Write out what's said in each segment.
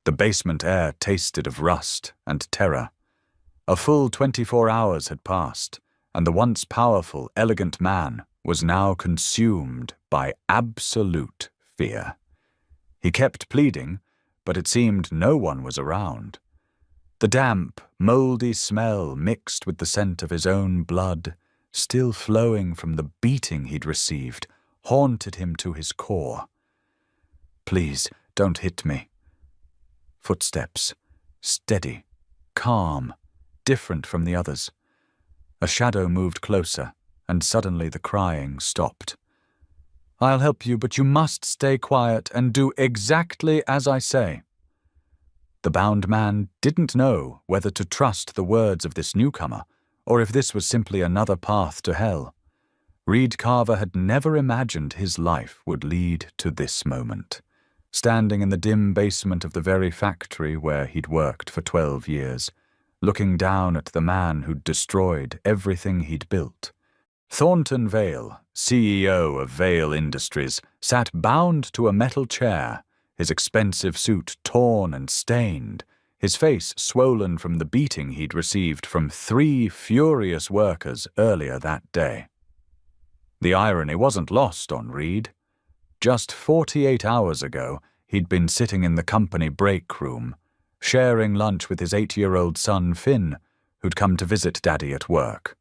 The basement air tasted of rust and terror. A full 24 hours had passed, and the once powerful, elegant man was now consumed by absolute fear. He kept pleading, but it seemed no one was around. The damp, mouldy smell mixed with the scent of his own blood, still flowing from the beating he'd received, haunted him to his core. "Please, don't hit me." Footsteps, steady, calm, different from the others. A shadow moved closer, and suddenly the crying stopped. "I'll help you, but you must stay quiet and do exactly as I say." The bound man didn't know whether to trust the words of this newcomer, or if this was simply another path to hell. Reed Carver had never imagined his life would lead to this moment, standing in the dim basement of the very factory where he'd worked for 12 years, looking down at the man who'd destroyed everything he'd built. Thornton Vale, CEO of Vale Industries, sat bound to a metal chair, his expensive suit torn and stained, his face swollen from the beating he'd received from 3 furious workers earlier that day. The irony wasn't lost on Reed. Just 48 hours ago, he'd been sitting in the company break room, sharing lunch with his 8-year-old son Finn, who'd come to visit Daddy at work.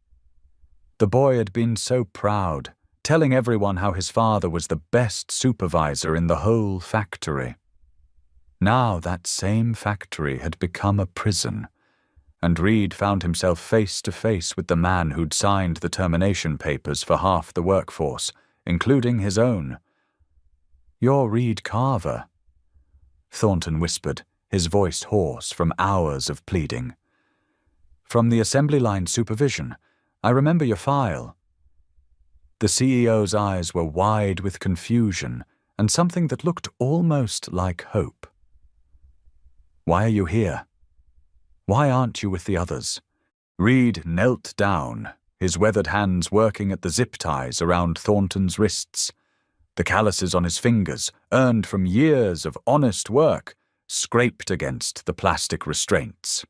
The boy had been so proud, telling everyone how his father was the best supervisor in the whole factory. Now that same factory had become a prison, and Reed found himself face to face with the man who'd signed the termination papers for half the workforce, including his own. "You're Reed Carver," Thornton whispered, his voice hoarse from hours of pleading. "From the assembly line supervision. I remember your file." The CEO's eyes were wide with confusion and something that looked almost like hope. "Why are you here? Why aren't you with the others?" Reed knelt down, his weathered hands working at the zip ties around Thornton's wrists. The calluses on his fingers, earned from years of honest work, scraped against the plastic restraints.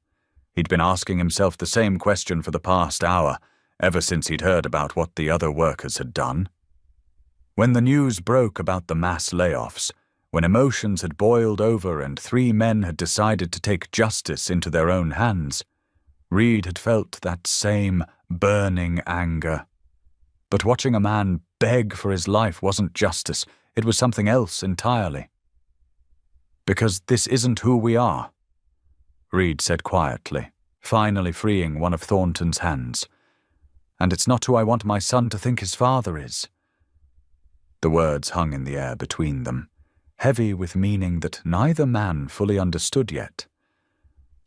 He'd been asking himself the same question for the past hour, ever since he'd heard about what the other workers had done. When the news broke about the mass layoffs, when emotions had boiled over and 3 men had decided to take justice into their own hands, Reed had felt that same burning anger. But watching a man beg for his life wasn't justice, it was something else entirely. "Because this isn't who we are," Reed said quietly, finally freeing one of Thornton's hands. "And it's not who I want my son to think his father is." The words hung in the air between them, heavy with meaning that neither man fully understood yet.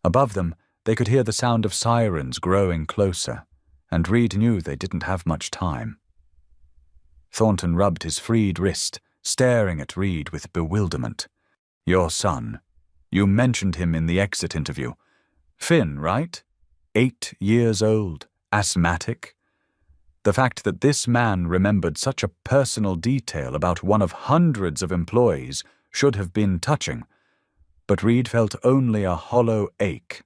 Above them, they could hear the sound of sirens growing closer, and Reed knew they didn't have much time. Thornton rubbed his freed wrist, staring at Reed with bewilderment. "Your son. You mentioned him in the exit interview. Finn, right? 8 years old, asthmatic." The fact that this man remembered such a personal detail about one of hundreds of employees should have been touching, but Reed felt only a hollow ache.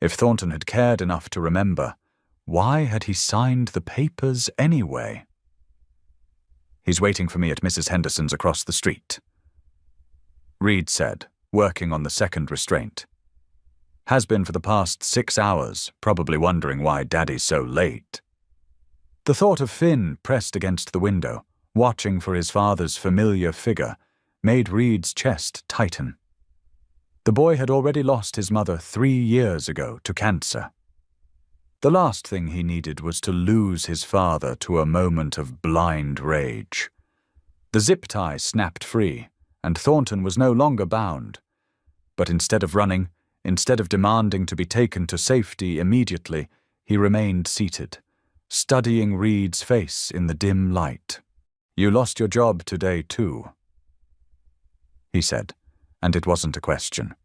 If Thornton had cared enough to remember, why had he signed the papers anyway? "He's waiting for me at Mrs. Henderson's across the street," Reed said, working on the second restraint. "Has been for the past 6 hours, probably wondering why Daddy's so late." The thought of Finn pressed against the window, watching for his father's familiar figure, made Reed's chest tighten. The boy had already lost his mother 3 years ago to cancer. The last thing he needed was to lose his father to a moment of blind rage. The zip tie snapped free, and Thornton was no longer bound. But instead of running, instead of demanding to be taken to safety immediately, he remained seated, studying Reed's face in the dim light. "You lost your job today, too," he said, and it wasn't a question.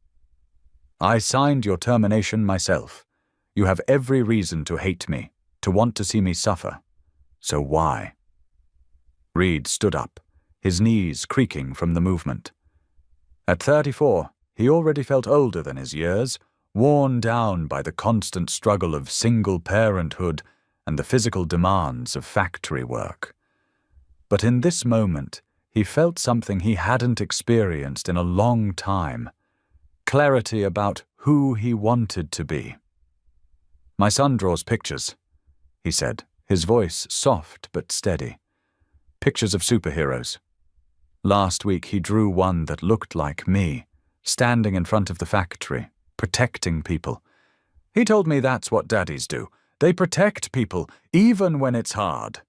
"I signed your termination myself. You have every reason to hate me, to want to see me suffer. So why?" Reed stood up, his knees creaking from the movement. At 34, He already felt older than his years, worn down by the constant struggle of single parenthood and the physical demands of factory work. But in this moment, he felt something he hadn't experienced in a long time: clarity about who he wanted to be. "My son draws pictures," he said, his voice soft but steady. "Pictures of superheroes. Last week he drew one that looked like me, standing in front of the factory, protecting people. He told me that's what daddies do. They protect people, even when it's hard."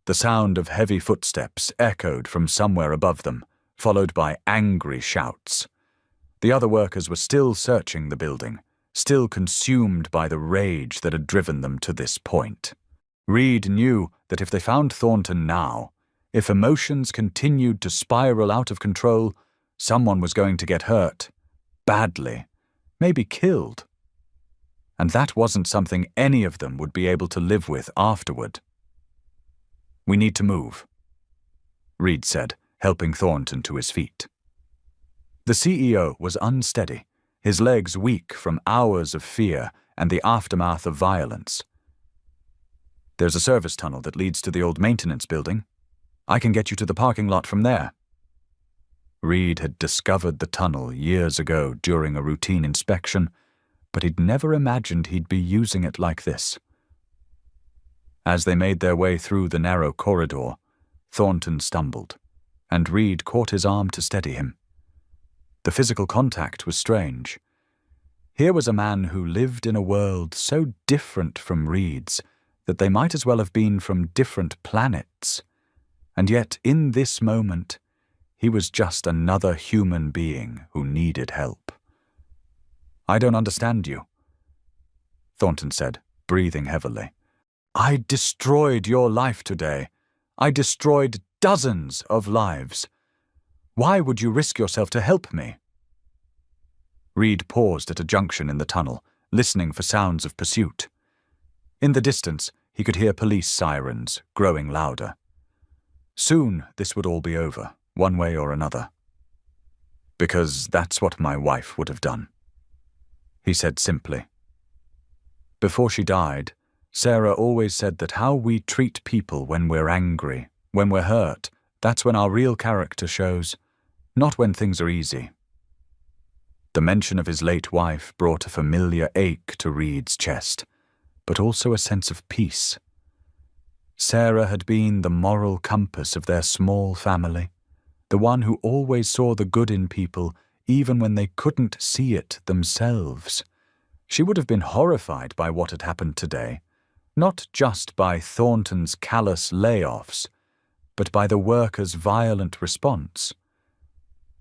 The sound of heavy footsteps echoed from somewhere above them, followed by angry shouts. The other workers were still searching the building, still consumed by the rage that had driven them to this point. Reed knew that if they found Thornton now, if emotions continued to spiral out of control, someone was going to get hurt, badly, maybe killed. And that wasn't something any of them would be able to live with afterward. "We need to move," Reed said, helping Thornton to his feet. The CEO was unsteady, his legs weak from hours of fear and the aftermath of violence. "There's a service tunnel that leads to the old maintenance building. I can get you to the parking lot from there." Reed had discovered the tunnel years ago during a routine inspection, but he'd never imagined he'd be using it like this. As they made their way through the narrow corridor, Thornton stumbled, and Reed caught his arm to steady him. The physical contact was strange. Here was a man who lived in a world so different from Reed's that they might as well have been from different planets. And yet, in this moment, he was just another human being who needed help. "I don't understand you," Thornton said, breathing heavily. "I destroyed your life today. I destroyed dozens of lives. Why would you risk yourself to help me?" Reed paused at a junction in the tunnel, listening for sounds of pursuit. In the distance, he could hear police sirens, growing louder. Soon this would all be over, one way or another. "Because that's what my wife would have done," he said simply. Before she died, Sarah always said that how we treat people when we're angry, when we're hurt, that's when our real character shows, not when things are easy. The mention of his late wife brought a familiar ache to Reed's chest, but also a sense of peace. Sarah had been the moral compass of their small family, the one who always saw the good in people even when they couldn't see it themselves. She would have been horrified by what had happened today, not just by Thornton's callous layoffs, but by the workers' violent response.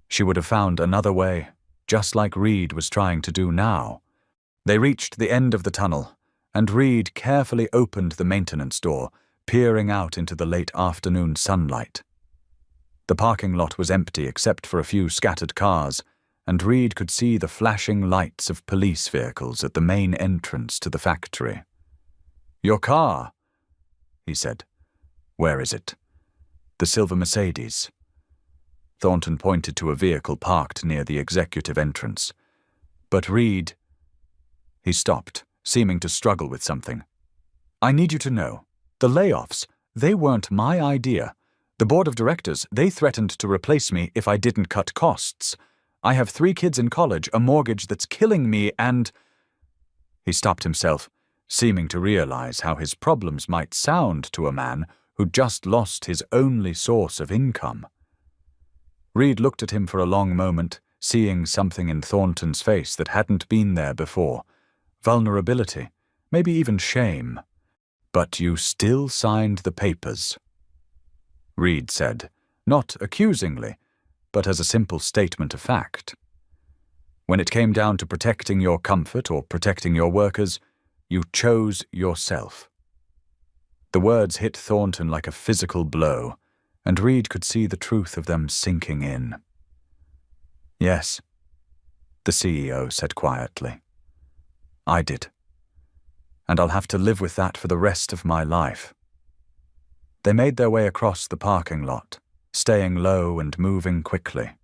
She would have found another way, just like Reed was trying to do now. They reached the end of the tunnel, and Reed carefully opened the maintenance door, peering out into the late afternoon sunlight. The parking lot was empty except for a few scattered cars, and Reed could see the flashing lights of police vehicles at the main entrance to the factory. "Your car," he said. "Where is it?" "The silver Mercedes." Thornton pointed to a vehicle parked near the executive entrance. But Reed... He stopped, seeming to struggle with something. "I need you to know, the layoffs, they weren't my idea. The board of directors, they threatened to replace me if I didn't cut costs. I have 3 kids in college, a mortgage that's killing me, and..." He stopped himself, seeming to realize how his problems might sound to a man who'd just lost his only source of income. Reed looked at him for a long moment, seeing something in Thornton's face that hadn't been there before. Vulnerability, maybe even shame. "But you still signed the papers," Reed said, not accusingly, but as a simple statement of fact. "When it came down to protecting your comfort or protecting your workers, you chose yourself." The words hit Thornton like a physical blow, and Reed could see the truth of them sinking in. "Yes," the CEO said quietly. "I did. And I'll have to live with that for the rest of my life." They made their way across the parking lot, staying low and moving quickly.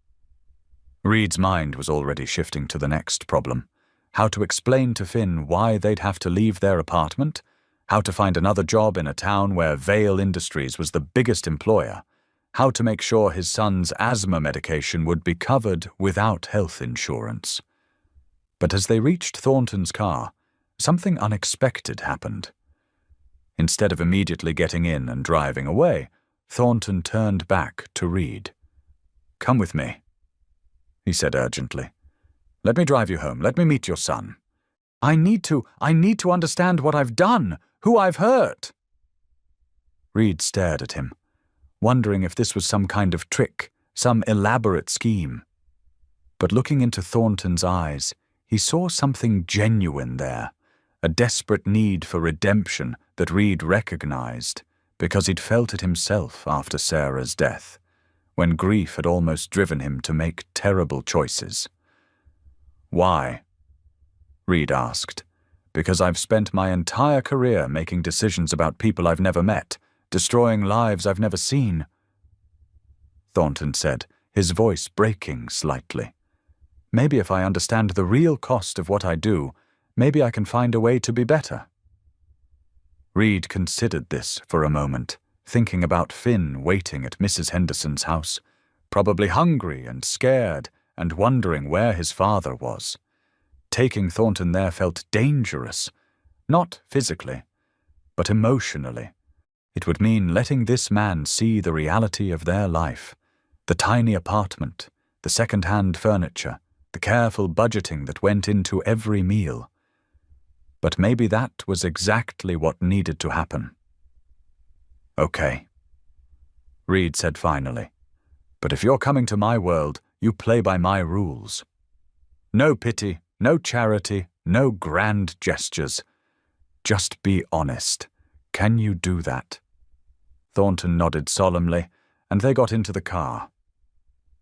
Reed's mind was already shifting to the next problem: how to explain to Finn why they'd have to leave their apartment, how to find another job in a town where Vale Industries was the biggest employer, how to make sure his son's asthma medication would be covered without health insurance. But as they reached Thornton's car, something unexpected happened. Instead of immediately getting in and driving away, Thornton turned back to Reed. "Come with me," he said urgently. "Let me drive you home. Let me meet your son. I need to understand what I've done, who I've hurt." Reed stared at him, wondering if this was some kind of trick, some elaborate scheme. But looking into Thornton's eyes, he saw something genuine there, a desperate need for redemption that Reed recognized because he'd felt it himself after Sarah's death, when grief had almost driven him to make terrible choices. "Why?" Reed asked. "Because I've spent my entire career making decisions about people I've never met, destroying lives I've never seen," Thornton said, his voice breaking slightly. "Maybe if I understand the real cost of what I do, maybe I can find a way to be better." Reed considered this for a moment, thinking about Finn waiting at Mrs. Henderson's house, probably hungry and scared and wondering where his father was. Taking Thornton there felt dangerous, not physically, but emotionally. It would mean letting this man see the reality of their life, the tiny apartment, the second-hand furniture, the careful budgeting that went into every meal. But maybe that was exactly what needed to happen. "Okay," Reed said finally. "But if you're coming to my world, you play by my rules. No pity, no charity, no grand gestures. Just be honest. Can you do that?" Thornton nodded solemnly, and they got into the car.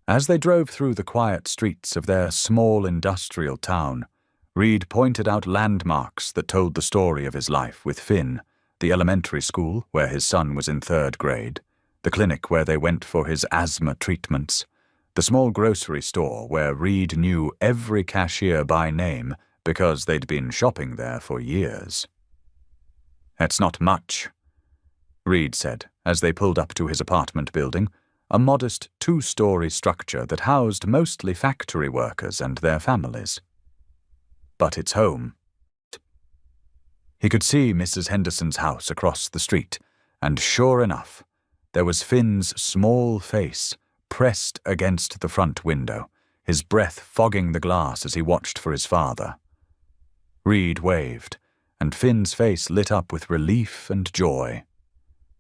As they drove through the quiet streets of their small industrial town, Reed pointed out landmarks that told the story of his life with Finn: the elementary school where his son was in 3rd grade, the clinic where they went for his asthma treatments, the small grocery store where Reed knew every cashier by name because they'd been shopping there for years. "That's not much," Reed said as they pulled up to his apartment building, a modest 2-story structure that housed mostly factory workers and their families. "But it's home." He could see Mrs. Henderson's house across the street, and sure enough, there was Finn's small face pressed against the front window, his breath fogging the glass as he watched for his father. Reed waved, and Finn's face lit up with relief and joy.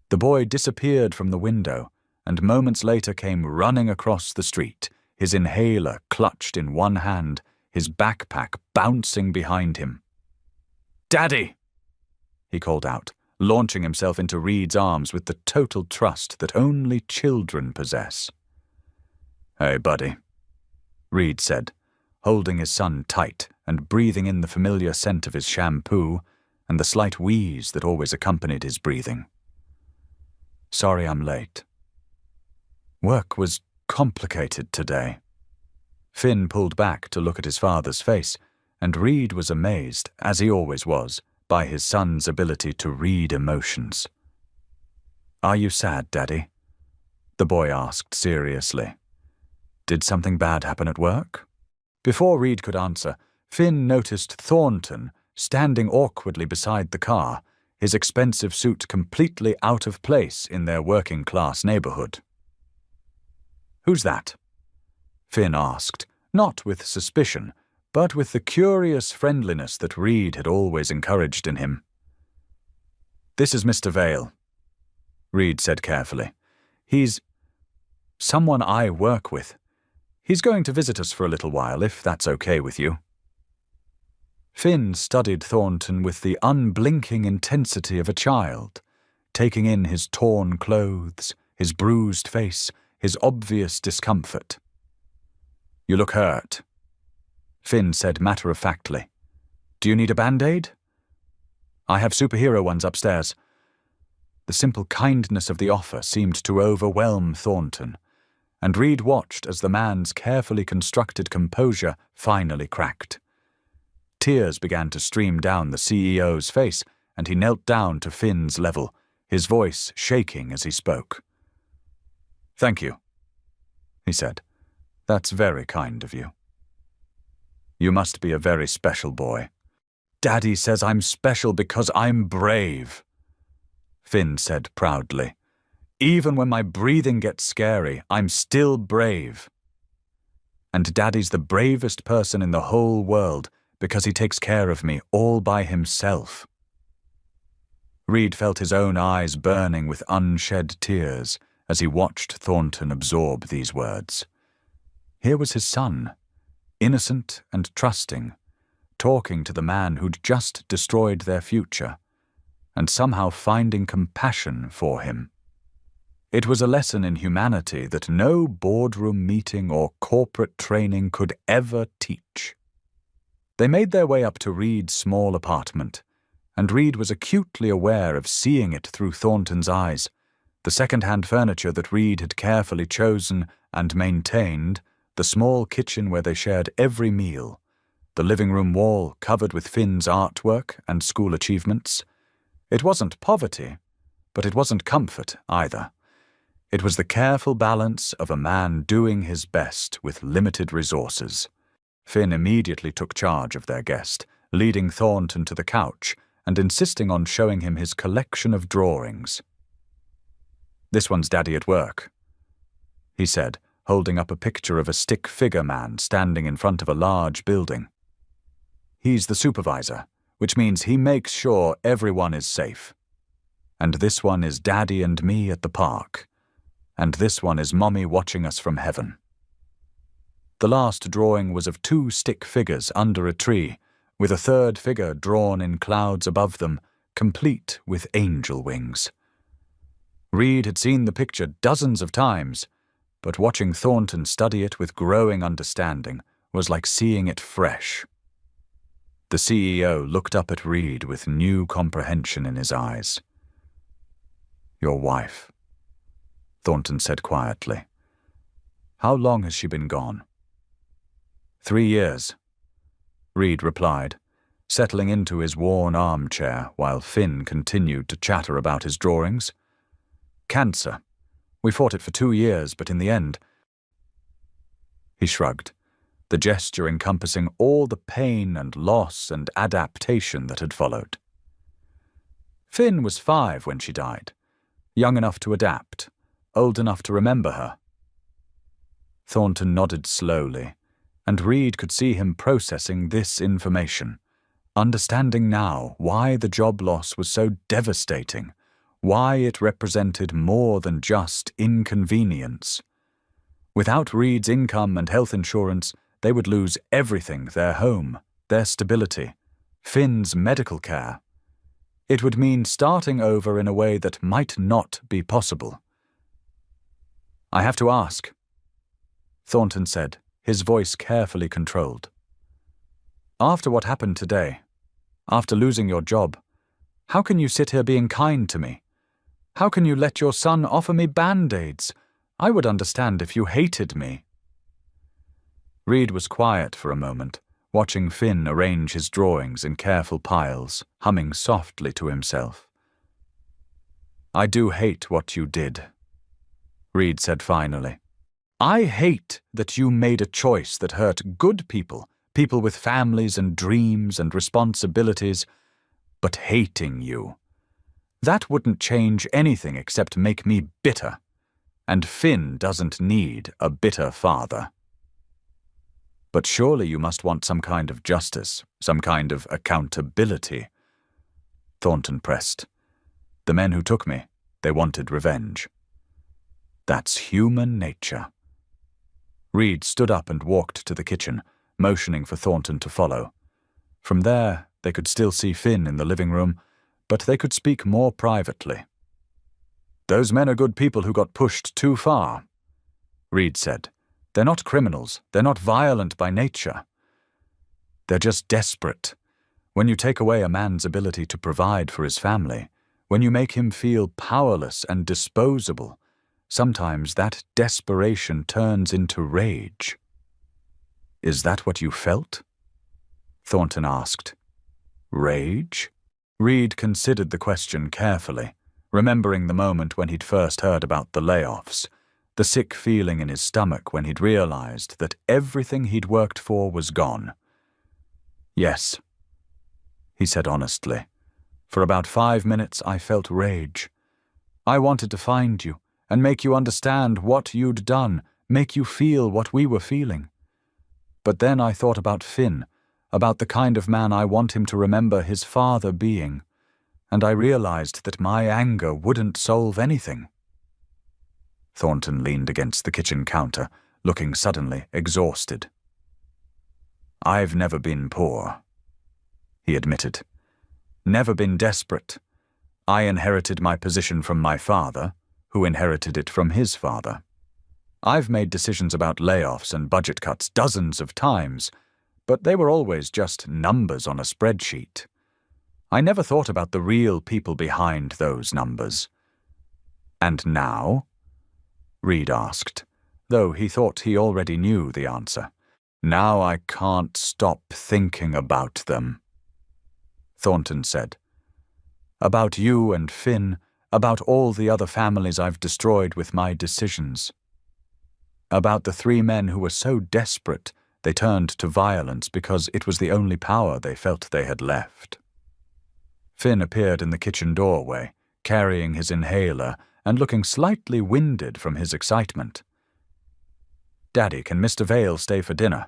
The boy disappeared from the window, and moments later came running across the street, his inhaler clutched in one hand, his backpack bouncing behind him. "Daddy!" he called out, launching himself into Reed's arms with the total trust that only children possess. "Hey, buddy," Reed said, holding his son tight and breathing in the familiar scent of his shampoo and the slight wheeze that always accompanied his breathing. "Sorry I'm late. Work was complicated today." Finn pulled back to look at his father's face, and Reed was amazed, as he always was, by his son's ability to read emotions. "Are you sad, Daddy?" the boy asked seriously. "Did something bad happen at work?" Before Reed could answer, Finn noticed Thornton standing awkwardly beside the car, his expensive suit completely out of place in their working-class neighborhood. "Who's that?" Finn asked, not with suspicion, but with the curious friendliness that Reed had always encouraged in him. "This is Mr. Vale," Reed said carefully. "He's someone I work with. He's going to visit us for a little while, if that's okay with you." Finn studied Thornton with the unblinking intensity of a child, taking in his torn clothes, his bruised face, his obvious discomfort. "You look hurt," Finn said matter-of-factly. "Do you need a Band-Aid?" "I have superhero ones upstairs." The simple kindness of the offer seemed to overwhelm Thornton, and Reed watched as the man's carefully constructed composure finally cracked. Tears began to stream down the CEO's face, and he knelt down to Finn's level, his voice shaking as he spoke. "Thank you," he said. "That's very kind of you. You must be a very special boy." "Daddy says I'm special because I'm brave," Finn said proudly. "Even when my breathing gets scary, I'm still brave. And Daddy's the bravest person in the whole world because he takes care of me all by himself." Reed felt his own eyes burning with unshed tears as he watched Thornton absorb these words. Here was his son, innocent and trusting, talking to the man who'd just destroyed their future, and somehow finding compassion for him. It was a lesson in humanity that no boardroom meeting or corporate training could ever teach. They made their way up to Reed's small apartment, and Reed was acutely aware of seeing it through Thornton's eyes. The second-hand furniture that Reed had carefully chosen and maintained, the small kitchen where they shared every meal, the living room wall covered with Finn's artwork and school achievements. It wasn't poverty, but it wasn't comfort either. It was the careful balance of a man doing his best with limited resources. Finn immediately took charge of their guest, leading Thornton to the couch and insisting on showing him his collection of drawings. "This one's Daddy at work," he said, holding up a picture of a stick figure man standing in front of a large building. "He's the supervisor, which means he makes sure everyone is safe. And this one is Daddy and me at the park. And this one is Mommy watching us from heaven." The last drawing was of 2 stick figures under a tree, with a third figure drawn in clouds above them, complete with angel wings. Reed had seen the picture dozens of times, but watching Thornton study it with growing understanding was like seeing it fresh. The CEO looked up at Reed with new comprehension in his eyes. "Your wife," Thornton said quietly. "How long has she been gone?" 3 years, Reed replied, settling into his worn armchair while Finn continued to chatter about his drawings. "Cancer. We fought it for 2 years, but in the end—" He shrugged, the gesture encompassing all the pain and loss and adaptation that had followed. Finn was 5 when she died, young enough to adapt, old enough to remember her. Thornton nodded slowly, and Reed could see him processing this information, understanding now why the job loss was so devastating, why it represented more than just inconvenience. Without Reed's income and health insurance, they would lose everything: their home, their stability, Finn's medical care. It would mean starting over in a way that might not be possible. "I have to ask," Thornton said, his voice carefully controlled. "After what happened today, after losing your job, how can you sit here being kind to me? How can you let your son offer me Band-Aids? I would understand if you hated me." Reed was quiet for a moment, watching Finn arrange his drawings in careful piles, humming softly to himself. "I do hate what you did," Reed said finally. "I hate that you made a choice that hurt good people, people with families and dreams and responsibilities, but hating you. That wouldn't change anything except make me bitter, and Finn doesn't need a bitter father." "But surely you must want some kind of justice, some kind of accountability," Thornton pressed. "The men who took me, they wanted revenge." "That's human nature." Reed stood up and walked to the kitchen, motioning for Thornton to follow. From there, they could still see Finn in the living room, but they could speak more privately. "Those men are good people who got pushed too far," Reed said. "They're not criminals. They're not violent by nature. They're just desperate. When you take away a man's ability to provide for his family, when you make him feel powerless and disposable, sometimes that desperation turns into rage. Is that what you felt? Thornton asked. Rage? Reed considered the question carefully, remembering the moment when he'd first heard about the layoffs, the sick feeling in his stomach when he'd realized that everything he'd worked for was gone. Yes, he said honestly. For about 5 minutes I felt rage. I wanted to find you and make you understand what you'd done, make you feel what we were feeling. But then I thought about Finn, about the kind of man I want him to remember his father being, and I realized that my anger wouldn't solve anything. Thornton leaned against the kitchen counter, looking suddenly exhausted. I've never been poor, he admitted. Never been desperate. I inherited my position from my father, who inherited it from his father. I've made decisions about layoffs and budget cuts dozens of times, but they were always just numbers on a spreadsheet. I never thought about the real people behind those numbers. And now? Reed asked, though he thought he already knew the answer. Now I can't stop thinking about them. Thornton said. About you and Finn, about all the other families I've destroyed with my decisions. About the 3 men who were so desperate they turned to violence because it was the only power they felt they had left. Finn appeared in the kitchen doorway, carrying his inhaler and looking slightly winded from his excitement. Daddy, can Mr. Vale stay for dinner?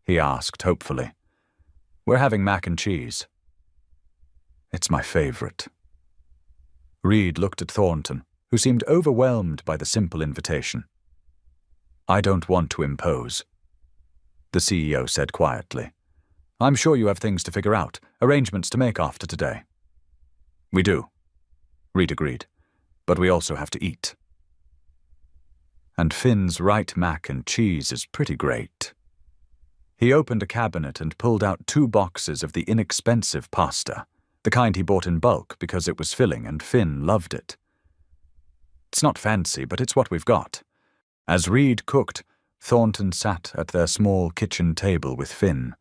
He asked hopefully. We're having mac and cheese. It's my favorite. Reed looked at Thornton, who seemed overwhelmed by the simple invitation. I don't want to impose, the CEO said quietly. I'm sure you have things to figure out, arrangements to make after today. We do, Reed agreed, but we also have to eat. And Finn's right mac and cheese is pretty great. He opened a cabinet and pulled out 2 boxes of the inexpensive pasta, the kind he bought in bulk because it was filling and Finn loved it. It's not fancy, but it's what we've got. As Reed cooked, Thornton sat at their small kitchen table with Finn,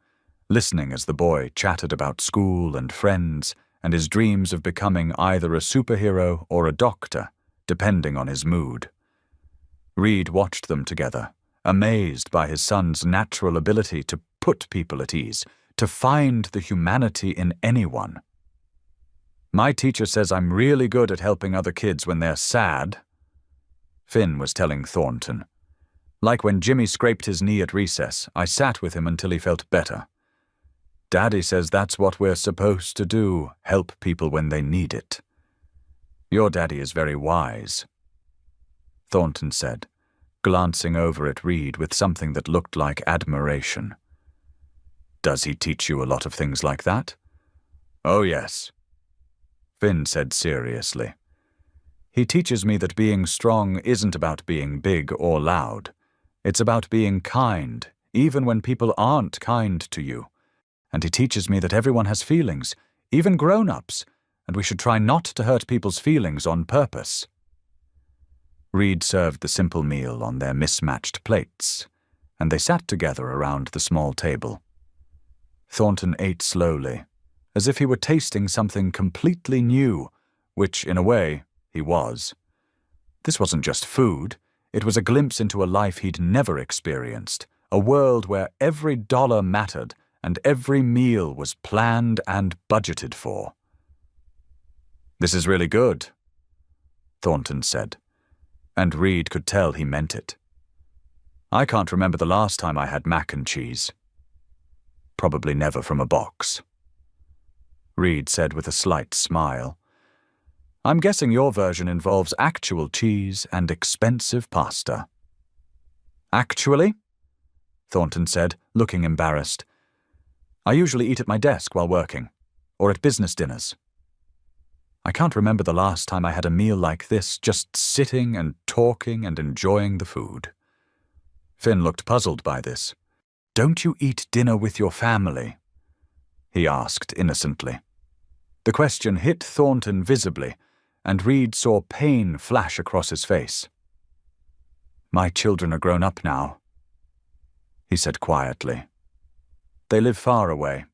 listening as the boy chatted about school and friends and his dreams of becoming either a superhero or a doctor, depending on his mood. Reed watched them together, amazed by his son's natural ability to put people at ease, to find the humanity in anyone. My teacher says I'm really good at helping other kids when they're sad, Finn was telling Thornton. Like when Jimmy scraped his knee at recess, I sat with him until he felt better. Daddy says that's what we're supposed to do, help people when they need it. Your daddy is very wise, Thornton said, glancing over at Reed with something that looked like admiration. Does he teach you a lot of things like that? Oh, yes, Finn said seriously. He teaches me that being strong isn't about being big or loud. It's about being kind, even when people aren't kind to you. And he teaches me that everyone has feelings, even grown-ups, and we should try not to hurt people's feelings on purpose. Reed served the simple meal on their mismatched plates, and they sat together around the small table. Thornton ate slowly, as if he were tasting something completely new, which, in a way, he was. This wasn't just food, it was a glimpse into a life he'd never experienced, a world where every dollar mattered and every meal was planned and budgeted for. This is really good, Thornton said, and Reed could tell he meant it. I can't remember the last time I had mac and cheese. Probably never from a box. Reed said with a slight smile. I'm guessing your version involves actual cheese and expensive pasta. Actually? Thornton said, looking embarrassed. I usually eat at my desk while working, or at business dinners. I can't remember the last time I had a meal like this, just sitting and talking and enjoying the food. Finn looked puzzled by this. Don't you eat dinner with your family? He asked innocently. The question hit Thornton visibly, and Reed saw pain flash across his face. "My children are grown up now," he said quietly. "They live far away,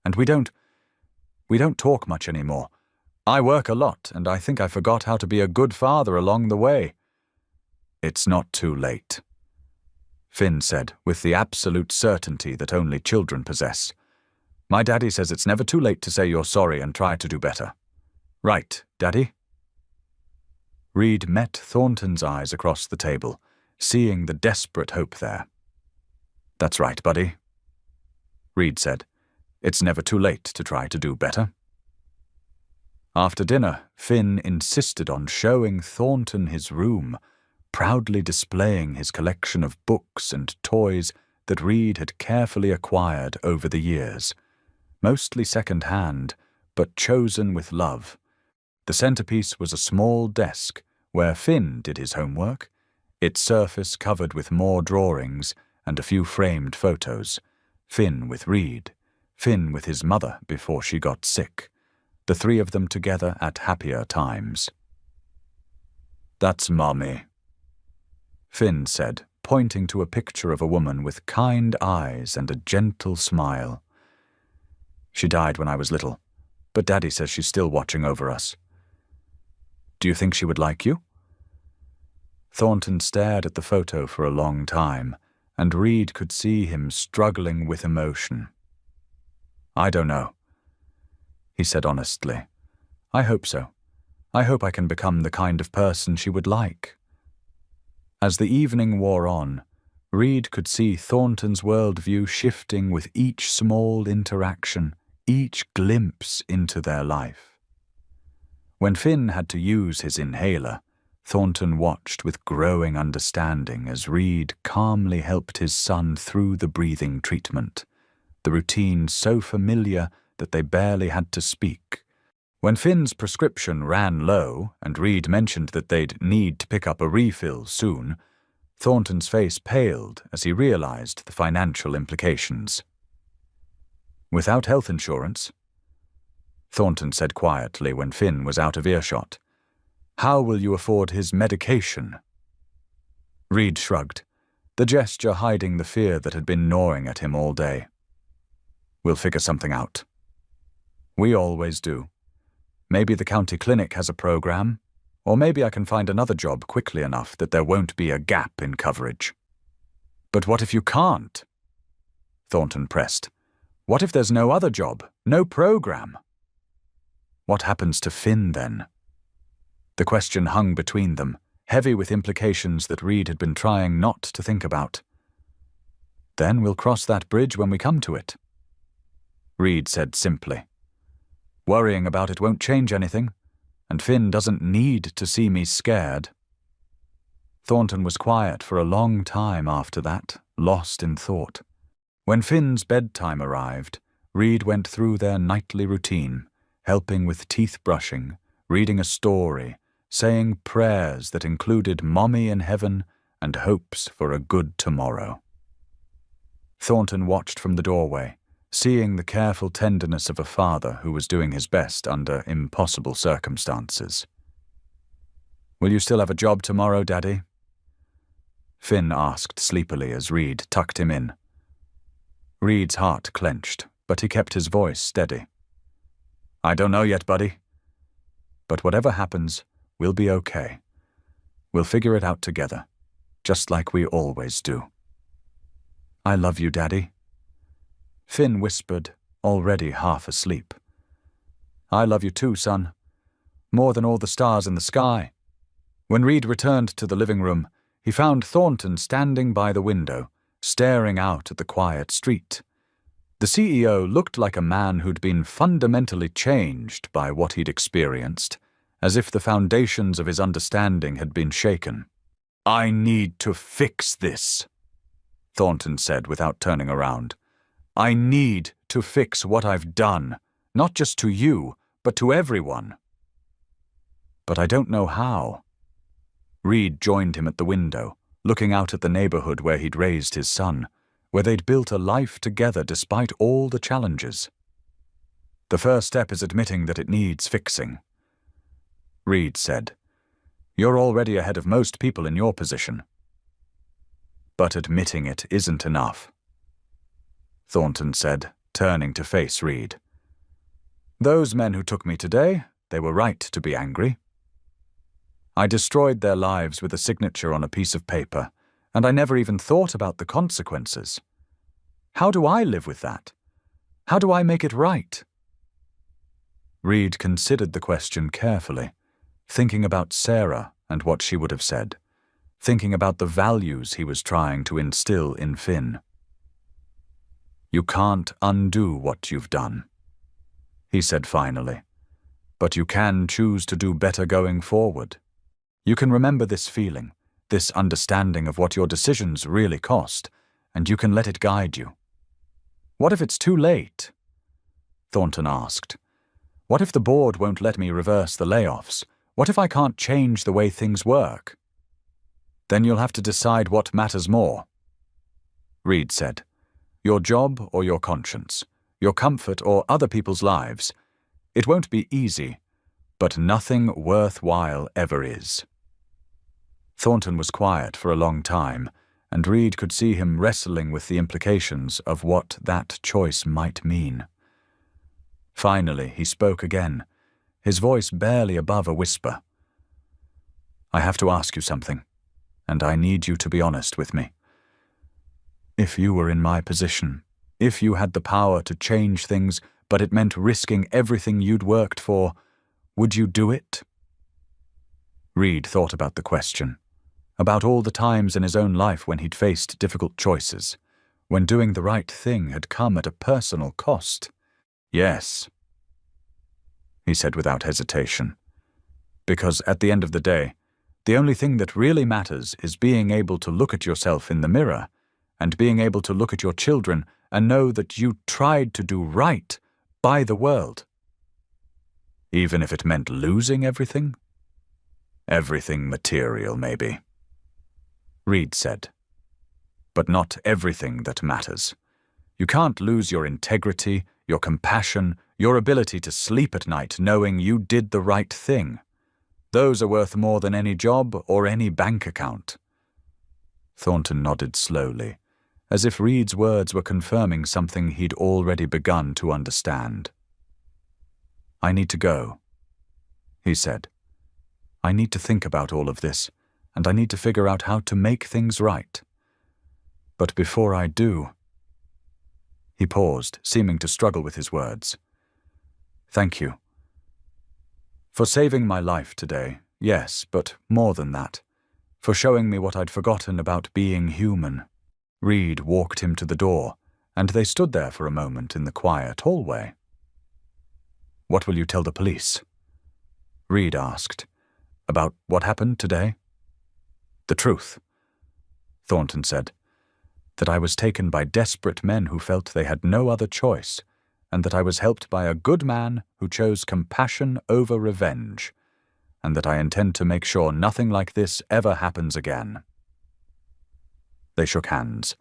and we don't talk much anymore. I work a lot, and I think I forgot how to be a good father along the way." "It's not too late," Finn said with the absolute certainty that only children possess. "My daddy says it's never too late to say you're sorry and try to do better. Right, Daddy?" Reed met Thornton's eyes across the table, seeing the desperate hope there. "That's right, buddy," Reed said. "It's never too late to try to do better." After dinner, Finn insisted on showing Thornton his room, proudly displaying his collection of books and toys that Reed had carefully acquired over the years, mostly second-hand, but chosen with love. The centerpiece was a small desk where Finn did his homework, its surface covered with more drawings and a few framed photos. Finn with Reed, Finn with his mother before she got sick, the three of them together at happier times. "That's Mommy," Finn said, pointing to a picture of a woman with kind eyes and a gentle smile. "She died when I was little, but Daddy says she's still watching over us." "Do you think she would like you?" Thornton stared at the photo for a long time, and Reed could see him struggling with emotion. "I don't know," he said honestly. "I hope so. I hope I can become the kind of person she would like." As the evening wore on, Reed could see Thornton's worldview shifting with each small interaction, each glimpse into their life. When Finn had to use his inhaler, Thornton watched with growing understanding as Reed calmly helped his son through the breathing treatment, the routine so familiar that they barely had to speak. When Finn's prescription ran low and Reed mentioned that they'd need to pick up a refill soon, Thornton's face paled as he realized the financial implications. "Without health insurance," Thornton said quietly when Finn was out of earshot, "how will you afford his medication?" Reed shrugged, the gesture hiding the fear that had been gnawing at him all day. "We'll figure something out. We always do. Maybe the county clinic has a program, or maybe I can find another job quickly enough that there won't be a gap in coverage." "But what if you can't?" Thornton pressed. "What if there's no other job, no program?" "What happens to Finn then?" The question hung between them, heavy with implications that Reed had been trying not to think about. "Then we'll cross that bridge when we come to it," Reed said simply. "Worrying about it won't change anything, and Finn doesn't need to see me scared." Thornton was quiet for a long time after that, lost in thought. When Finn's bedtime arrived, Reed went through their nightly routine, helping with teeth brushing, reading a story, saying prayers that included Mommy in heaven and hopes for a good tomorrow. Thornton watched from the doorway, seeing the careful tenderness of a father who was doing his best under impossible circumstances. "Will you still have a job tomorrow, Daddy?" Finn asked sleepily as Reed tucked him in. Reed's heart clenched, but he kept his voice steady. "I don't know yet, buddy. But whatever happens, we'll be okay. We'll figure it out together, just like we always do." "I love you, Daddy," Finn whispered, already half asleep. "I love you too, son. More than all the stars in the sky." When Reed returned to the living room, he found Thornton standing by the window, staring out at the quiet street. The CEO looked like a man who'd been fundamentally changed by what he'd experienced, as if the foundations of his understanding had been shaken. "I need to fix this," Thornton said without turning around. "I need to fix what I've done, not just to you, but to everyone." "But I don't know how." Reed joined him at the window, looking out at the neighborhood where he'd raised his son, where they'd built a life together despite all the challenges. "The first step is admitting that it needs fixing." Reed said. "You're already ahead of most people in your position." "But admitting it isn't enough," Thornton said, turning to face Reed. "Those men who took me today, they were right to be angry. I destroyed their lives with a signature on a piece of paper, and I never even thought about the consequences. How do I live with that? How do I make it right?" Reed considered the question carefully, thinking about Sarah and what she would have said, thinking about the values he was trying to instill in Finn. "You can't undo what you've done," he said finally, "but you can choose to do better going forward. You can remember this feeling, this understanding of what your decisions really cost, and you can let it guide you." "What if it's too late?" Thornton asked. "What if the board won't let me reverse the layoffs? What if I can't change the way things work?" "Then you'll have to decide what matters more," Reed said. "Your job or your conscience, your comfort or other people's lives. It won't be easy, but nothing worthwhile ever is." Thornton was quiet for a long time, and Reed could see him wrestling with the implications of what that choice might mean. Finally, he spoke again, his voice barely above a whisper. "I have to ask you something, and I need you to be honest with me. If you were in my position, if you had the power to change things, but it meant risking everything you'd worked for, would you do it?" Reed thought about the question, about all the times in his own life when he'd faced difficult choices, when doing the right thing had come at a personal cost. "Yes," he said without hesitation, "because at the end of the day, the only thing that really matters is being able to look at yourself in the mirror and being able to look at your children and know that you tried to do right by the world. Even if it meant losing everything? Everything material, maybe," Reed said. "But not everything that matters. You can't lose your integrity, your compassion, your ability to sleep at night knowing you did the right thing. Those are worth more than any job or any bank account." Thornton nodded slowly, as if Reed's words were confirming something he'd already begun to understand. "I need to go," he said. "I need to think about all of this, and I need to figure out how to make things right. But before I do—" He paused, seeming to struggle with his words. "Thank you. For saving my life today, yes, but more than that. For showing me what I'd forgotten about being human." Reed walked him to the door, and they stood there for a moment in the quiet hallway. "What will you tell the police?" Reed asked. "About what happened today?" "The truth," Thornton said. "That I was taken by desperate men who felt they had no other choice, and that I was helped by a good man who chose compassion over revenge, and that I intend to make sure nothing like this ever happens again." They shook hands,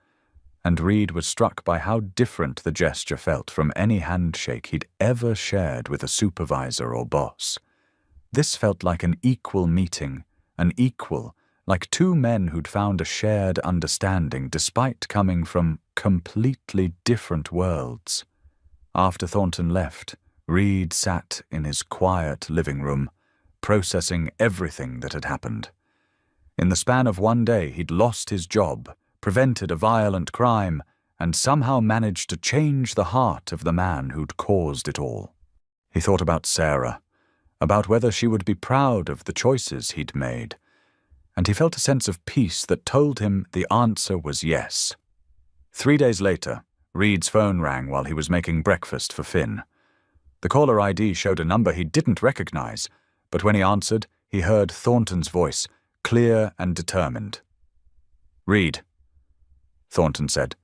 and Reed was struck by how different the gesture felt from any handshake he'd ever shared with a supervisor or boss. This felt like an equal meeting, an equal, like two men who'd found a shared understanding despite coming from completely different worlds. After Thornton left, Reed sat in his quiet living room, processing everything that had happened. In the span of one day, he'd lost his job, prevented a violent crime, and somehow managed to change the heart of the man who'd caused it all. He thought about Sarah, about whether she would be proud of the choices he'd made, and he felt a sense of peace that told him the answer was yes. 3 days later, Reed's phone rang while he was making breakfast for Finn. The caller ID showed a number he didn't recognize, but when he answered, he heard Thornton's voice, clear and determined. "Reed," Thornton said,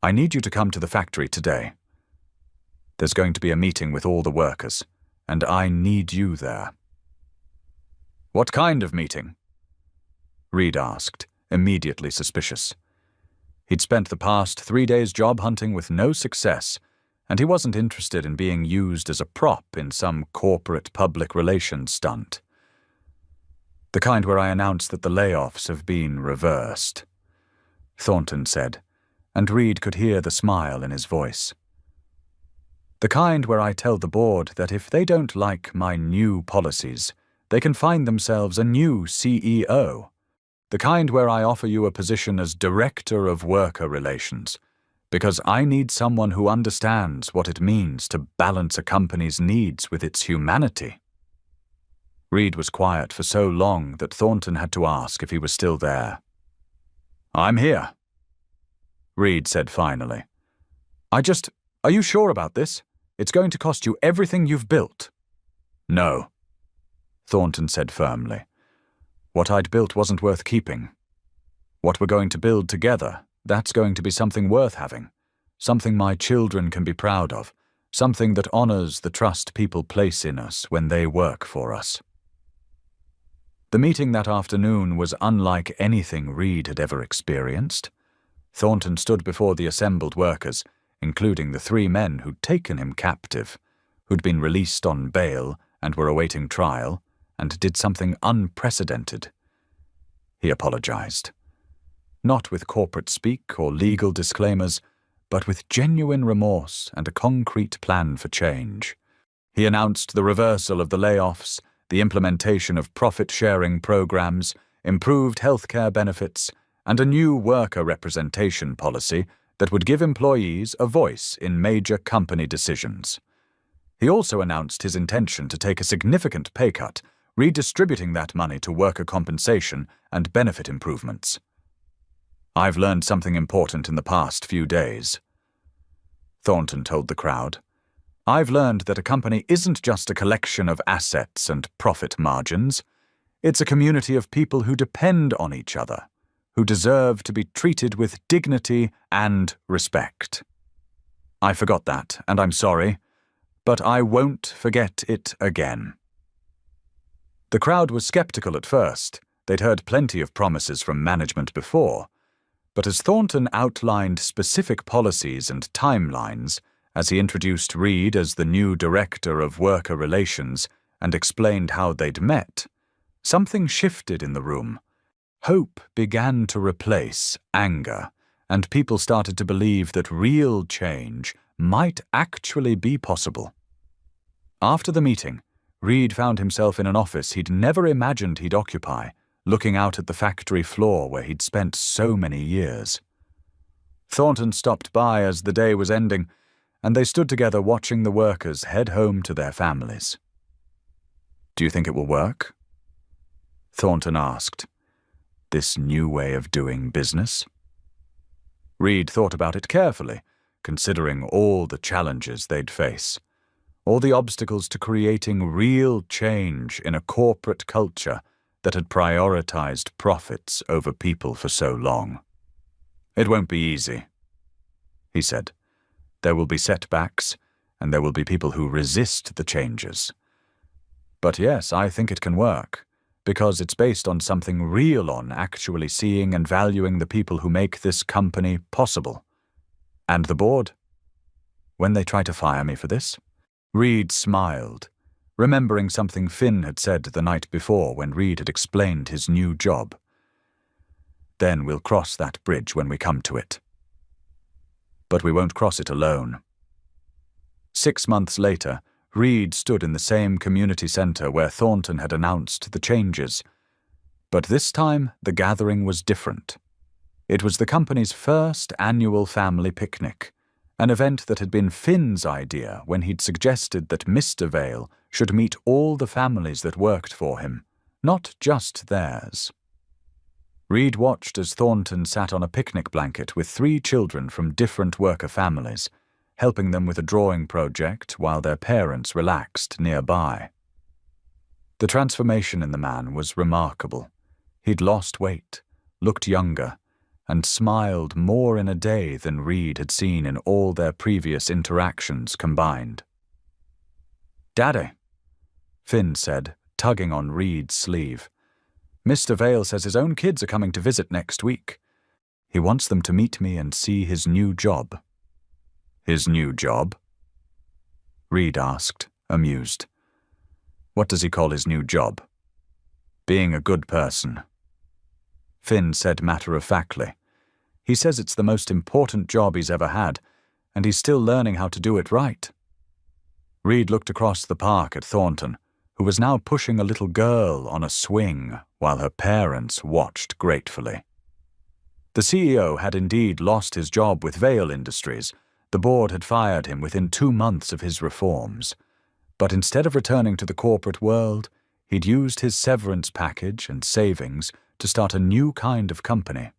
"I need you to come to the factory today. There's going to be a meeting with all the workers, and I need you there." "What kind of meeting?" Reed asked, immediately suspicious. He'd spent the past 3 days job hunting with no success, and he wasn't interested in being used as a prop in some corporate public relations stunt. The kind where I announce that the layoffs have been reversed, Thornton said, and Reed could hear the smile in his voice. The kind where I tell the board that if they don't like my new policies, they can find themselves a new CEO. The kind where I offer you a position as Director of Worker Relations, because I need someone who understands what it means to balance a company's needs with its humanity. Reed was quiet for so long that Thornton had to ask if he was still there. "I'm here," Reed said finally. Are you sure about this? It's going to cost you everything you've built." "No," Thornton said firmly. "What I'd built wasn't worth keeping. What we're going to build together, that's going to be something worth having, something my children can be proud of, something that honors the trust people place in us when they work for us." The meeting that afternoon was unlike anything Reed had ever experienced. Thornton stood before the assembled workers, including the 3 men who'd taken him captive, who'd been released on bail and were awaiting trial, and did something unprecedented. He apologized. Not with corporate speak or legal disclaimers, but with genuine remorse and a concrete plan for change. He announced the reversal of the layoffs, the implementation of profit-sharing programs, improved healthcare benefits, and a new worker representation policy that would give employees a voice in major company decisions. He also announced his intention to take a significant pay cut, redistributing that money to worker compensation and benefit improvements. "I've learned something important in the past few days," Thornton told the crowd. "I've learned that a company isn't just a collection of assets and profit margins. It's a community of people who depend on each other, who deserve to be treated with dignity and respect. I forgot that, and I'm sorry, but I won't forget it again." The crowd was skeptical at first. They'd heard plenty of promises from management before. But as Thornton outlined specific policies and timelines, as he introduced Reed as the new Director of Worker Relations and explained how they'd met, something shifted in the room. Hope began to replace anger, and people started to believe that real change might actually be possible. After the meeting, Reed found himself in an office he'd never imagined he'd occupy, looking out at the factory floor where he'd spent so many years. Thornton stopped by as the day was ending, and they stood together watching the workers head home to their families. "Do you think it will work?" Thornton asked. "This new way of doing business?" Reed thought about it carefully, considering all the challenges they'd face, all the obstacles to creating real change in a corporate culture that had prioritized profits over people for so long. "It won't be easy," he said. "There will be setbacks, and there will be people who resist the changes. But yes, I think it can work, because it's based on something real, on actually seeing and valuing the people who make this company possible. And the board? When they try to fire me for this?" Reed smiled, remembering something Finn had said the night before when Reed had explained his new job. "Then we'll cross that bridge when we come to it. But we won't cross it alone." 6 months later, Reed stood in the same community center where Thornton had announced the changes. But this time, the gathering was different. It was the company's first annual family picnic, an event that had been Finn's idea when he'd suggested that Mr. Vale should meet all the families that worked for him, not just theirs. Reed watched as Thornton sat on a picnic blanket with 3 children from different worker families, helping them with a drawing project while their parents relaxed nearby. The transformation in the man was remarkable. He'd lost weight, looked younger, and smiled more in a day than Reed had seen in all their previous interactions combined. "Daddy," Finn said, tugging on Reed's sleeve. "Mr. Vale says his own kids are coming to visit next week. He wants them to meet me and see his new job." "His new job?" Reed asked, amused. "What does he call his new job?" Being a good person. Finn said matter-of-factly. He says it's the most important job he's ever had, and he's still learning how to do it right. Reed looked across the park at Thornton, who was now pushing a little girl on a swing while her parents watched gratefully. The CEO had indeed lost his job with Vale Industries. The board had fired him within 2 months of his reforms. But instead of returning to the corporate world, he'd used his severance package and savings to start a new kind of company,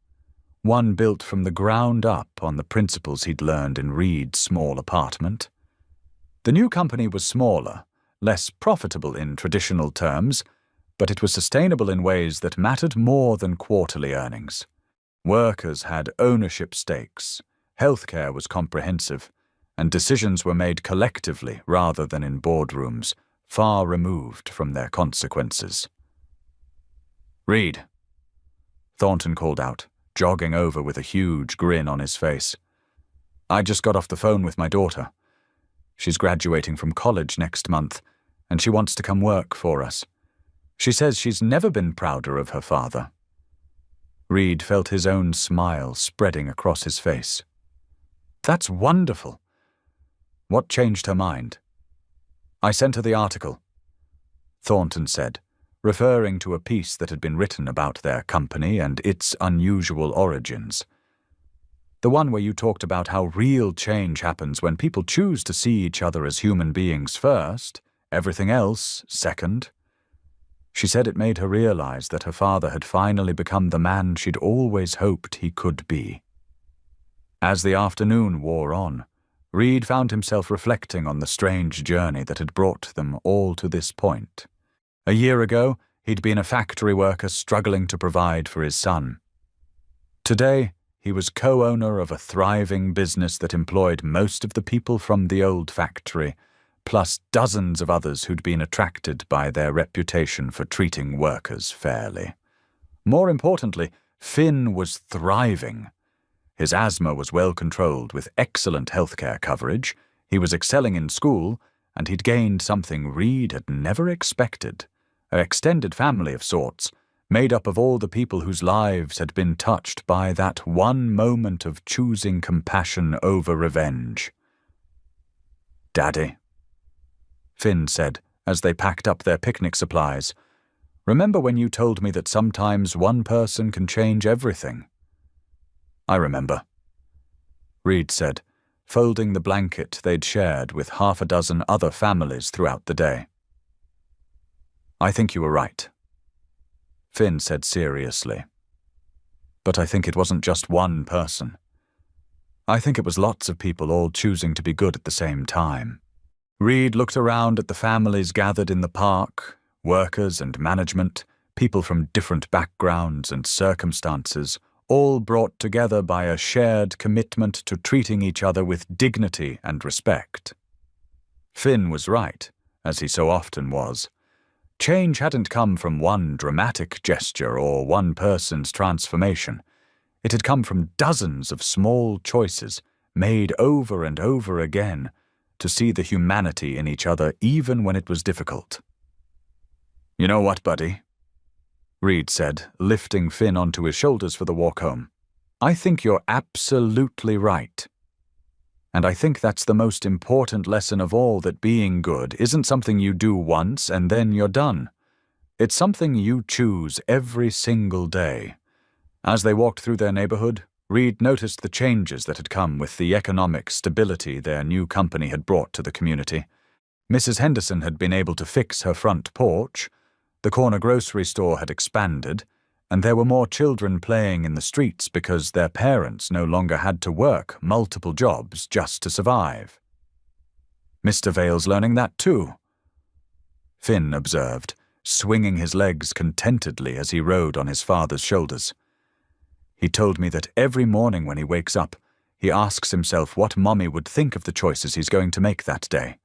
one built from the ground up on the principles he'd learned in Reed's small apartment. The new company was smaller, less profitable in traditional terms, but it was sustainable in ways that mattered more than quarterly earnings. Workers had ownership stakes, healthcare was comprehensive, and decisions were made collectively rather than in boardrooms, far removed from their consequences. "Reed," Thornton called out, jogging over with a huge grin on his face. "I just got off the phone with my daughter. She's graduating from college next month, and she wants to come work for us. She says she's never been prouder of her father." Reed felt his own smile spreading across his face. "That's wonderful. What changed her mind?" "I sent her the article," Thornton said, referring to a piece that had been written about their company and its unusual origins. "The one where you talked about how real change happens when people choose to see each other as human beings first, everything else second." She said it made her realize that her father had finally become the man she'd always hoped he could be. As the afternoon wore on, Reed found himself reflecting on the strange journey that had brought them all to this point. A year ago, he'd been a factory worker struggling to provide for his son. Today, he was co-owner of a thriving business that employed most of the people from the old factory, plus dozens of others who'd been attracted by their reputation for treating workers fairly. More importantly, Finn was thriving. His asthma was well controlled with excellent healthcare coverage, he was excelling in school, and he'd gained something Reed had never expected, an extended family of sorts, made up of all the people whose lives had been touched by that one moment of choosing compassion over revenge. "Daddy," Finn said as they packed up their picnic supplies, "remember when you told me that sometimes one person can change everything?" "I remember," Reed said, folding the blanket they'd shared with 6 other families throughout the day. "I think you were right," Finn said seriously. "But I think it wasn't just one person. I think it was lots of people all choosing to be good at the same time." Reed looked around at the families gathered in the park, workers and management, people from different backgrounds and circumstances, all brought together by a shared commitment to treating each other with dignity and respect. Finn was right, as he so often was. Change hadn't come from one dramatic gesture or one person's transformation. It had come from dozens of small choices, made over and over again, to see the humanity in each other even when it was difficult. "You know what, buddy?" Reed said, lifting Finn onto his shoulders for the walk home. "I think you're absolutely right. And I think that's the most important lesson of all, that being good isn't something you do once and then you're done. It's something you choose every single day." As they walked through their neighborhood, Reed noticed the changes that had come with the economic stability their new company had brought to the community. Mrs. Henderson had been able to fix her front porch, the corner grocery store had expanded, and there were more children playing in the streets because their parents no longer had to work multiple jobs just to survive. "Mr. Vale's learning that too," Finn observed, swinging his legs contentedly as he rode on his father's shoulders. "He told me that every morning when he wakes up, he asks himself what Mommy would think of the choices he's going to make that day."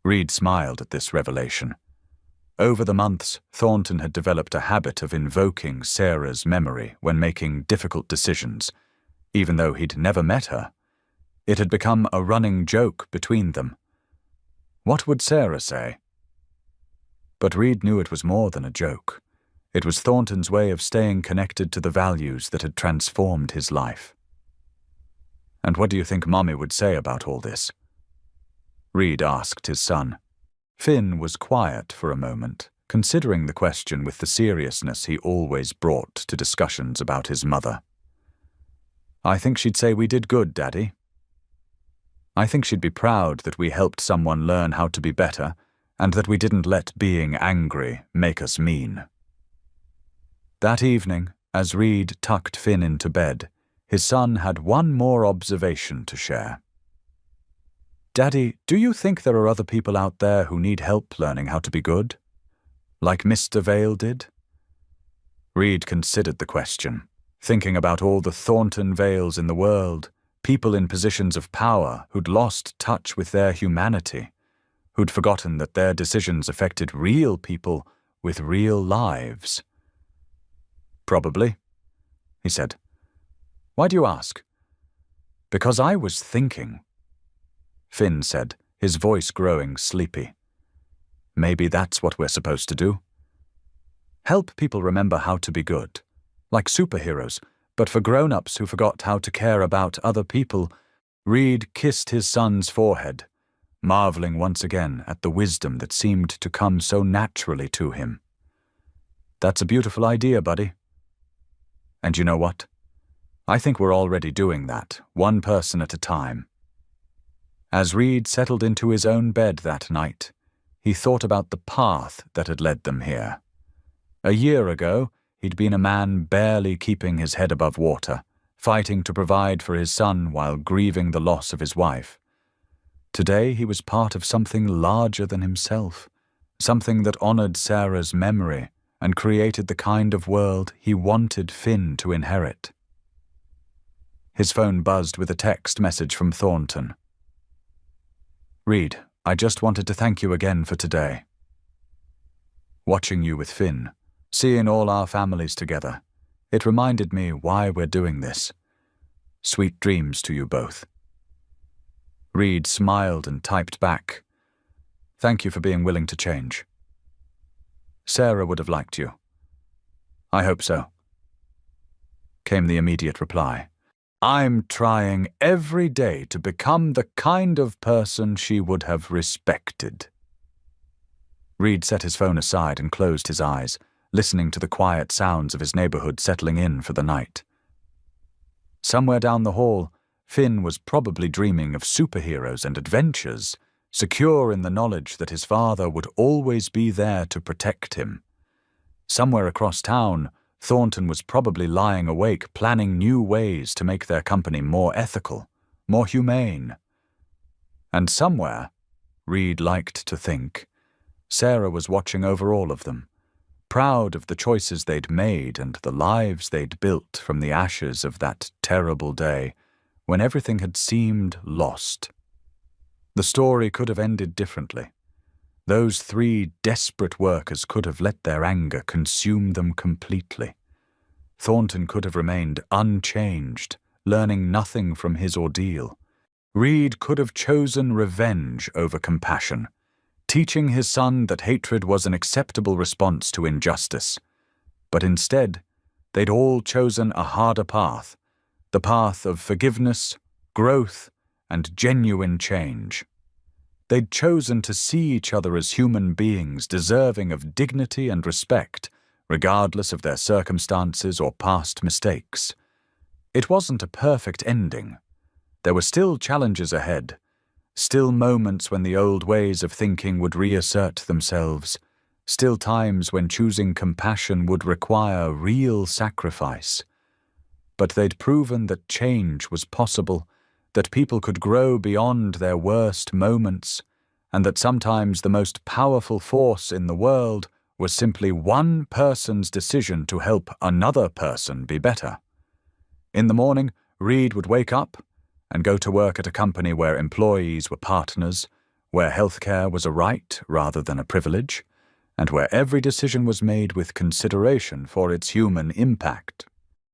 Reed smiled at this revelation. Over the months, Thornton had developed a habit of invoking Sarah's memory when making difficult decisions, even though he'd never met her. It had become a running joke between them. What would Sarah say? But Reed knew it was more than a joke. It was Thornton's way of staying connected to the values that had transformed his life. "And what do you think Mommy would say about all this?" Reed asked his son. Finn was quiet for a moment, considering the question with the seriousness he always brought to discussions about his mother. "I think she'd say we did good, Daddy. I think she'd be proud that we helped someone learn how to be better, and that we didn't let being angry make us mean." That evening, as Reed tucked Finn into bed, his son had one more observation to share. "Daddy, do you think there are other people out there who need help learning how to be good? Like Mr. Vale did?" Reed considered the question, thinking about all the Thornton Vales in the world, people in positions of power who'd lost touch with their humanity, who'd forgotten that their decisions affected real people with real lives. "Probably," he said. "Why do you ask?" "Because I was thinking," Finn said, his voice growing sleepy. "Maybe that's what we're supposed to do. Help people remember how to be good, like superheroes, but for grown-ups who forgot how to care about other people." Reed kissed his son's forehead, marveling once again at the wisdom that seemed to come so naturally to him. "That's a beautiful idea, buddy. And you know what? I think we're already doing that, one person at a time." As Reed settled into his own bed that night, he thought about the path that had led them here. A year ago, he'd been a man barely keeping his head above water, fighting to provide for his son while grieving the loss of his wife. Today he was part of something larger than himself, something that honored Sarah's memory and created the kind of world he wanted Finn to inherit. His phone buzzed with a text message from Thornton. "Reed, I just wanted to thank you again for today. Watching you with Finn, seeing all our families together, it reminded me why we're doing this. Sweet dreams to you both." Reed smiled and typed back, "Thank you for being willing to change. Sarah would have liked you." "I hope so," came the immediate reply. "I'm trying every day to become the kind of person she would have respected." Reed set his phone aside and closed his eyes, listening to the quiet sounds of his neighborhood settling in for the night. Somewhere down the hall, Finn was probably dreaming of superheroes and adventures, secure in the knowledge that his father would always be there to protect him. Somewhere across town, Thornton was probably lying awake planning new ways to make their company more ethical, more humane. And somewhere, Reed liked to think, Sarah was watching over all of them, proud of the choices they'd made and the lives they'd built from the ashes of that terrible day when everything had seemed lost. The story could have ended differently. Those three desperate workers could have let their anger consume them completely. Thornton could have remained unchanged, learning nothing from his ordeal. Reed could have chosen revenge over compassion, teaching his son that hatred was an acceptable response to injustice. But instead, they'd all chosen a harder path, the path of forgiveness, growth, and genuine change. They'd chosen to see each other as human beings deserving of dignity and respect, regardless of their circumstances or past mistakes. It wasn't a perfect ending. There were still challenges ahead, still moments when the old ways of thinking would reassert themselves, still times when choosing compassion would require real sacrifice. But they'd proven that change was possible, that people could grow beyond their worst moments, and that sometimes the most powerful force in the world was simply one person's decision to help another person be better. In the morning, Reed would wake up and go to work at a company where employees were partners, where healthcare was a right rather than a privilege, and where every decision was made with consideration for its human impact.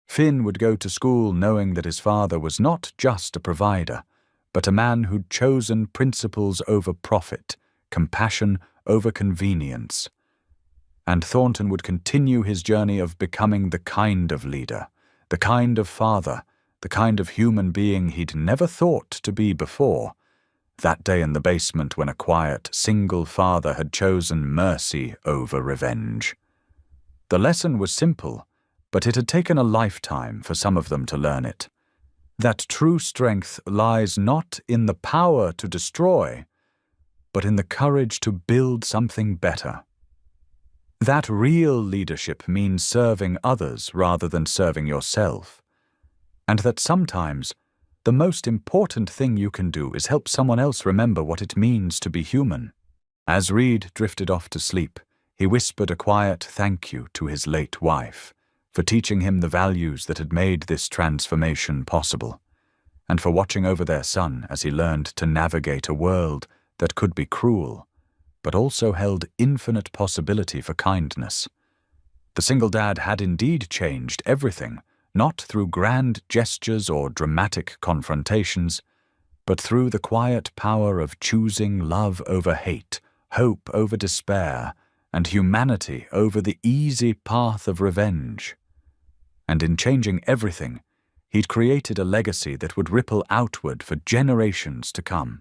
Finn would go to school knowing that his father was not just a provider, but a man who'd chosen principles over profit, compassion over convenience, and Thornton would continue his journey of becoming the kind of leader, the kind of father, the kind of human being he'd never thought to be before. That day in the basement when a quiet, single father had chosen mercy over revenge. The lesson was simple, but it had taken a lifetime for some of them to learn it. That true strength lies not in the power to destroy, but in the courage to build something better. That real leadership means serving others rather than serving yourself, and that sometimes the most important thing you can do is help someone else remember what it means to be human. As Reed drifted off to sleep, he whispered a quiet thank you to his late wife for teaching him the values that had made this transformation possible, and for watching over their son as he learned to navigate a world that could be cruel, but also held infinite possibility for kindness. The single dad had indeed changed everything, not through grand gestures or dramatic confrontations, but through the quiet power of choosing love over hate, hope over despair, and humanity over the easy path of revenge. And in changing everything, he'd created a legacy that would ripple outward for generations to come.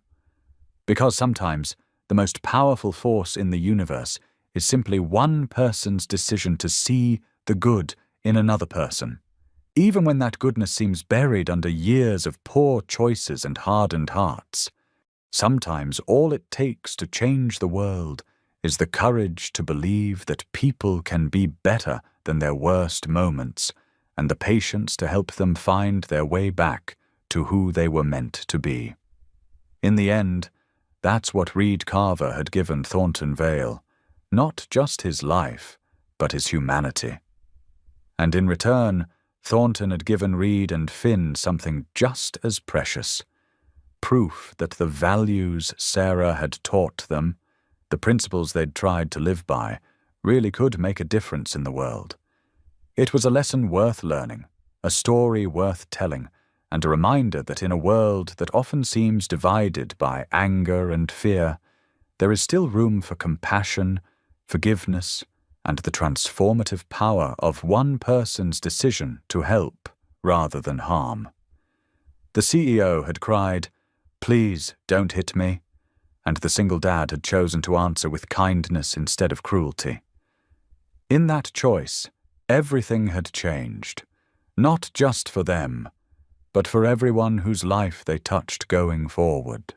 Because sometimes the most powerful force in the universe is simply one person's decision to see the good in another person, even when that goodness seems buried under years of poor choices and hardened hearts. Sometimes all it takes to change the world is the courage to believe that people can be better than their worst moments, and the patience to help them find their way back to who they were meant to be. In the end, that's what Reed Carver had given Thornton Vale, not just his life, but his humanity. And in return, Thornton had given Reed and Finn something just as precious, proof that the values Sarah had taught them, the principles they'd tried to live by, really could make a difference in the world. It was a lesson worth learning, a story worth telling, and a reminder that in a world that often seems divided by anger and fear, there is still room for compassion, forgiveness, and the transformative power of one person's decision to help rather than harm. The CEO had cried, "Please don't hit me," and the single dad had chosen to answer with kindness instead of cruelty. In that choice, everything had changed, not just for them, but for everyone whose life they touched going forward.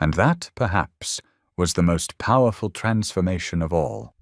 And that, perhaps, was the most powerful transformation of all.